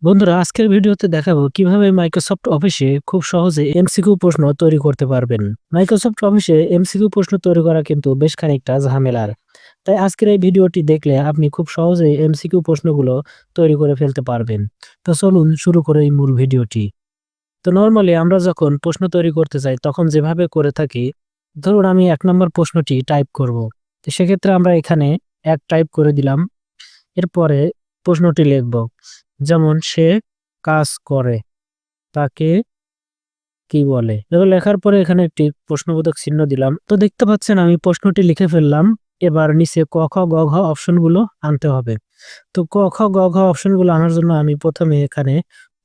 বন্ধুরা, আজকের ভিডিওতে দেখাবো কিভাবে মাইক্রোসফট অফিসে খুব সহজে এমসিকিউ প্রশ্ন তৈরি করতে পারবেন। মাইক্রোসফট অফিসে এমসিকিউ প্রশ্ন তৈরি করা কিন্তু বেশ খানিকটা ঝামেলার। তাই আজকের এই ভিডিওটি দেখলে আপনি খুব সহজেই এমসিকিউ প্রশ্নগুলো তৈরি করে ফেলতে পারবেন। তো চলুন শুরু করে এই মূল ভিডিওটি। তো নরমালি আমরা যখন প্রশ্ন তৈরি করতে চাই তখন যেভাবে করে থাকি, ধরুন আমি ১ নম্বর প্রশ্নটি টাইপ করব। তো সেক্ষেত্রে আমরা এখানে ১ টাইপ করে দিলাম। এরপরে প্রশ্নটি লিখব। যেমন সে কাজ করে, তাকে কি বলে? এগুলো লেখার পরে এখানে একটি প্রশ্নবোধক চিহ্ন দিলাম। তো দেখতে পাচ্ছেন আমি প্রশ্নটি লিখে ফেললাম। এবার নিচে ক, খ, গ, ঘ অপশনগুলো আনতে হবে। তো ক, খ, গ, ঘ অপশনগুলো আনার জন্য আমি ১ম এ এখানে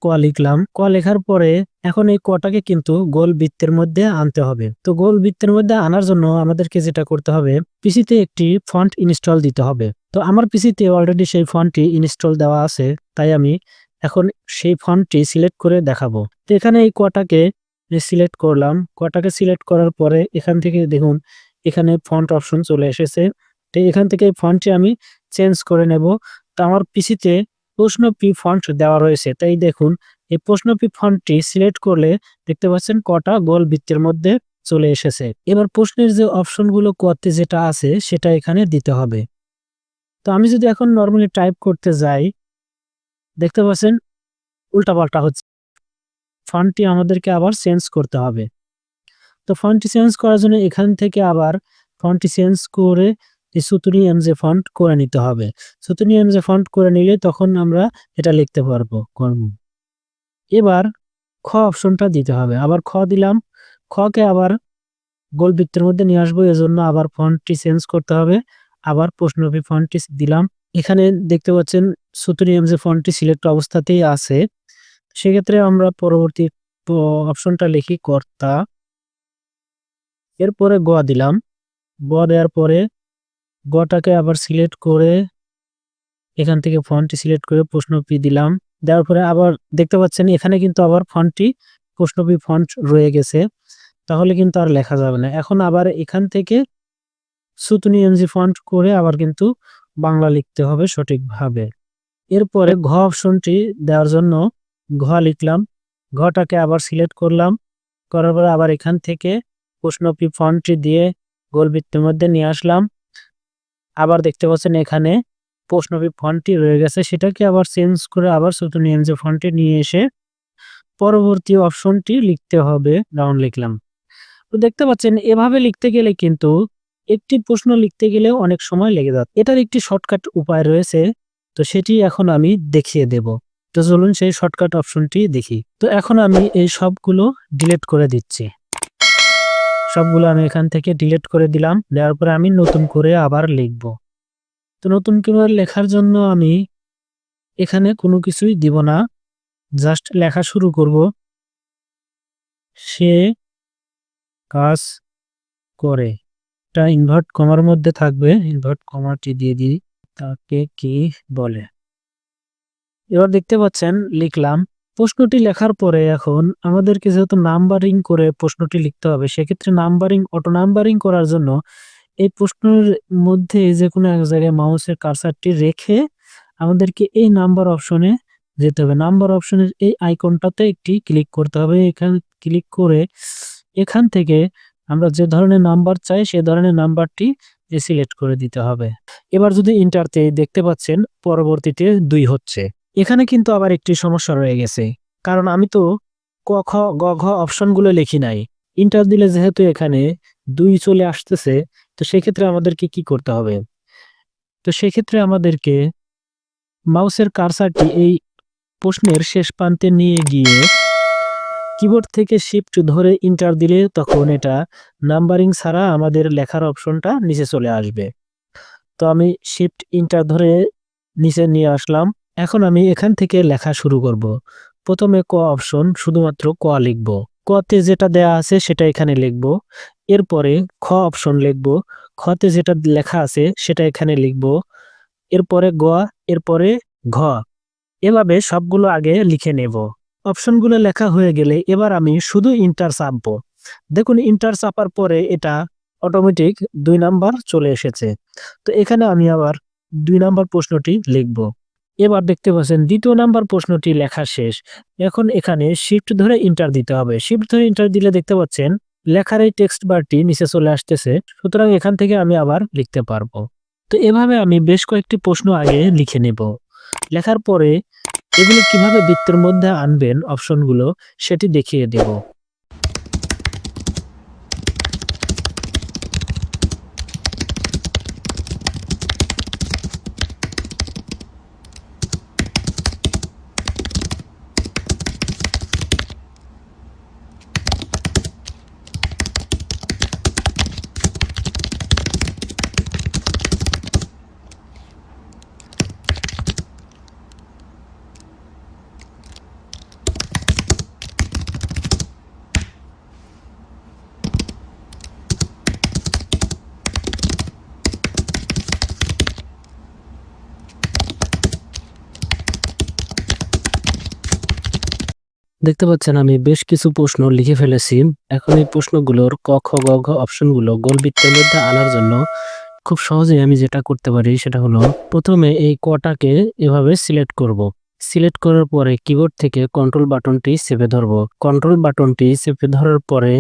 ক লিখলাম। ক লেখার পরে এখন এই কটাকে কিন্তু গোল বৃত্তের মধ্যে আনতে হবে। তো গোল বৃত্তের মধ্যে আনার জন্য আমাদেরকে যেটা করতে হবে, পিসিতে একটি ফন্ট ইনস্টল দিতে হবে। তো আমার পিসিতে অলরেডি সেই ফন্টটি ইনস্টল দেওয়া আছে। তাই আমি এখন সেই ফন্টটি সিলেক্ট করে দেখাবো। তো এখানে এই কটাকে সিলেক্ট করলাম। কটাকে সিলেক্ট করার পরে এখান থেকে দেখুন এখানে ফন্ট অপশন চলে এসেছে। তো এখান থেকে এই ফন্টটি আমি চেঞ্জ করে নেব। তো আমার পিসিতে প্রশ্ন পি ফন্ট দেওয়া রয়েছে। তাই দেখুন এই প্রশ্ন পি ফন্টটি সিলেক্ট করলে দেখতে পাচ্ছেন কটা গোল বৃত্তের মধ্যে চলে এসেছে। এবার প্রশ্নের যে অপশনগুলো কতে যেটা আছে সেটা এখানে দিতে হবে। তো আমি যদি এখন নরমালি টাইপ করতে যাই, দেখতে পাচ্ছেন উল্টাপাল্টা হচ্ছে। ফন্টটি আমাদেরকে আবার চেঞ্জ করতে হবে। তো ফন্টটি চেঞ্জ করার জন্য এখান থেকে আবার ফন্টটি চেঞ্জ করে এই সুতুনি এমজে ফন্ট করে নিতে হবে। সুতুনি এমজে ফন্ট করে নিলে তখন আমরা এটা লিখতে পারবো। এবার খ অপশনটা দিতে হবে। আবার খ দিলাম। খকে আবার গোল বৃত্তের মধ্যে নিয়ে আসবো। এজন্য আবার ফন্টটি চেঞ্জ করতে হবে। আবার প্রশ্নবি ফন্টটি দিলাম। এখানে দেখতে পাচ্ছেন সুতুনি এমজে ফন্টটি সিলেক্ট অবস্থাতেই আছে। সেক্ষেত্রে আমরা পরবর্তী অপশনটা লিখি কর্তা। এরপরে গ দিলাম। গ দেওয়ার পরে গটাকে আবার সিলেক্ট করে এখান থেকে ফন্টটি সিলেক্ট করে প্রশ্ন পি দিলাম। দেওয়ার পরে আবার দেখতে পাচ্ছেন এখানে কিন্তু আবার ফন্টটি প্রশ্ন পি ফন্ট রয়ে গেছে। তাহলে কিন্তু আর লেখা যাবে না। এখন আবার এখান থেকে সুতুনি এমজি ফন্ট করে আবার কিন্তু বাংলা লিখতে হবে সঠিকভাবে। এরপরে ঘ অপশনটি দেওয়ার জন্য ঘ লিখলাম। ঘটাকে আবার সিলেক্ট করলাম। করার পরে আবার এখান থেকে প্রশ্ন পি ফন্টটি দিয়ে গোল বৃত্তের মধ্যে নিয়ে আসলাম। আবার দেখতে পাচ্ছেন এখানে প্রশ্নবি ফন্টটি রয়ে গেছে, সেটাকে আবার চেঞ্জ করে আবার সুতুনি এমজে ফন্টে নিয়ে এসে পরবর্তী অপশনটি লিখতে হবে। ডাউন লিখলাম। তো দেখতে পাচ্ছেন এভাবে লিখতে গেলে কিন্তু একটি প্রশ্ন লিখতে গেলেও অনেক সময় লেগে যাচ্ছে। এটার একটি শর্টকাট উপায় রয়েছে। তো সেটি এখন আমি দেখিয়ে দেব। তো চলুন সেই শর্টকাট অপশনটি দেখি। তো এখন আমি এই সবগুলো ডিলিট করে দিচ্ছি। সবগুলো আমি এখান থেকে ডিলিট করে দিলাম। দেওয়ার পরে আমি নতুন করে আবার লিখব। তো নতুন করে লেখার জন্য আমি এখানে কোনো কিছুই দিব না। জাস্ট লেখা শুরু করব। সে কাজ করে। এটা ইনভার্ট কমার মধ্যে থাকবে। ইনভার্ট কমাটি দিয়ে দিই। তাকে কি বলে? এবার দেখতে পাচ্ছেন লিখলাম। প্রশ্নটি লেখার পরে এখন আমাদেরকে যেহেতু নাম্বারিং করে প্রশ্নটি লিখতে হবে, সেক্ষেত্রে অটো নাম্বারিং করার জন্য এই প্রশ্নের মধ্যে যেকোনো এক জায়গায় মাউসের কার্সারটি রেখে আমাদেরকে এই নাম্বার অপশনে যেতে হবে। নাম্বার অপশনের এই আইকনটাতে একটি ক্লিক করতে হবে। এখানে ক্লিক করে এখান থেকে আমরা যে ধরনের নাম্বার চাই সে ধরনের নাম্বারটি সিলেক্ট করে দিতে হবে। এবার যদি এন্টারতে দেখতে পাচ্ছেন পরবর্তীতে ২ হচ্ছে। এখানে কিন্তু আবার একটি সমস্যা রয়ে গেছে। কারণ আমি তো ক, খ, গ, ঘ অপশনগুলো লিখি নাই। এন্টার দিলে যেহেতু এখানে ২ চলে আসতেছে, তো সেক্ষেত্রে আমাদেরকে কি করতে হবে? তো সেক্ষেত্রে আমাদেরকে মাউসের কার্সারটি এই প্রশ্নের শেষ প্রান্তে নিয়ে গিয়ে কিবোর্ড থেকে শিফট ধরে এন্টার দিলে তখন এটা নাম্বারিং ছাড়া আমাদের লেখার অপশনটা নিচে চলে আসবে। তো আমি শিফট এন্টার ধরে নিচে নিয়ে আসলাম। এখন আমি এখান থেকে লেখা শুরু করব। প্রথমে ক অপশন শুধুমাত্র ক লিখব। কতে যেটা দেয়া আছে সেটা এখানে লিখব। এরপরে খ অপশন লিখব। খতে যেটা লেখা আছে সেটা এখানে লিখব। এরপরে গ, এরপরে ঘ। এভাবে সবগুলো আগে লিখে নেব। অপশনগুলো লেখা হয়ে গেলে এবার আমি শুধু এন্টার চাপবো। দেখুন এন্টার চাপার পরে এটা অটোমেটিক ২ নাম্বার চলে এসেছে। তো এখানে আমি আবার ২ নাম্বার প্রশ্নটি লিখব। এবার দেখতে পাচ্ছেন ২য় নাম্বার প্রশ্নটি লেখা শেষ। এখন এখানে শিফট ধরে এন্টার দিতে হবে। শিফট ধরে এন্টার দিলে দেখতে পাচ্ছেন লেখার এই টেক্সট বারটি নিচে চলে আসতেছে। সুতরাং এখান থেকে আমি আবার লিখতে পারবো। তো এভাবে আমি বেশ কয়েকটি প্রশ্ন আগে লিখে নেব। লেখার পরে এগুলো কিভাবে বৃত্তের মধ্যে আনবেন অপশনগুলো সেটি দেখিয়ে দেব। দেখতে পাচ্ছেন আমি বেশ কিছু প্রশ্ন লিখে ফেলেছি। এখন এই প্রশ্নগুলোর ক, খ, গ, ঘ অপশনগুলো গোল বৃত্তের মধ্যে আনার জন্য খুব সহজেই আমি যেটা করতে পারি সেটা হলো প্রথমে এই কটাকে এভাবে সিলেক্ট করব। সিলেক্ট করার পরে কিবোর্ড থেকে কন্ট্রোল বাটনটি চেপে ধরব। কন্ট্রোল বাটনটি চেপে ধরার পরে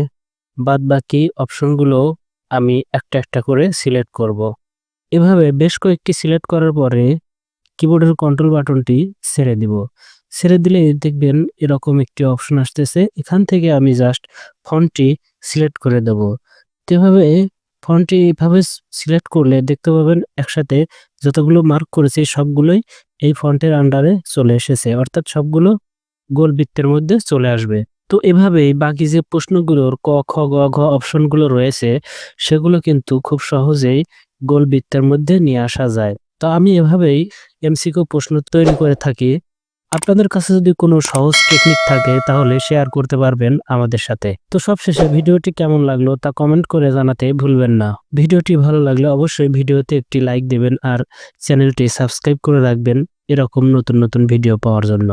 বাদবাকি অপশনগুলো আমি একটা একটা করে সিলেক্ট করব। এভাবে বেশ কয়েকটি সিলেক্ট করার পরে কিবোর্ডের কন্ট্রোল বাটনটি ছেড়ে দিব। ছেড়ে দিলে দেখবেন এরকম একটি অপশন আসতেছে। এখান থেকে আমি জাস্ট ফন্টটি সিলেক্ট করে দেব। তো এভাবে ফন্টটি এভাবে সিলেক্ট করলে দেখতে পাবেন একসাথে যতগুলো মার্ক করেছি সবগুলোই এই ফন্টের আন্ডারে চলে এসেছে। অর্থাৎ সবগুলো গোল বৃত্তের মধ্যে চলে আসবে। তো এভাবেই বাকি যে প্রশ্নগুলোর ক, খ, গ, ঘ অপশনগুলো রয়েছে সেগুলো কিন্তু খুব সহজেই গোল বৃত্তের মধ্যে নিয়ে আসা যায়। তো আমি এভাবেই এমসিকিউ প্রশ্ন তৈরি করে থাকি। আপনাদের কাছে যদি কোনো সহজ টেকনিক থাকে তাহলে শেয়ার করতে পারবেন আমাদের সাথে। তো সবশেষে ভিডিওটি কেমন লাগলো তা কমেন্ট করে জানাতে ভুলবেন না। ভিডিওটি ভালো লাগলে অবশ্যই ভিডিওতে একটি লাইক দেবেন আর চ্যানেলটি সাবস্ক্রাইব করে রাখবেন এরকম নতুন নতুন ভিডিও পাওয়ার জন্য।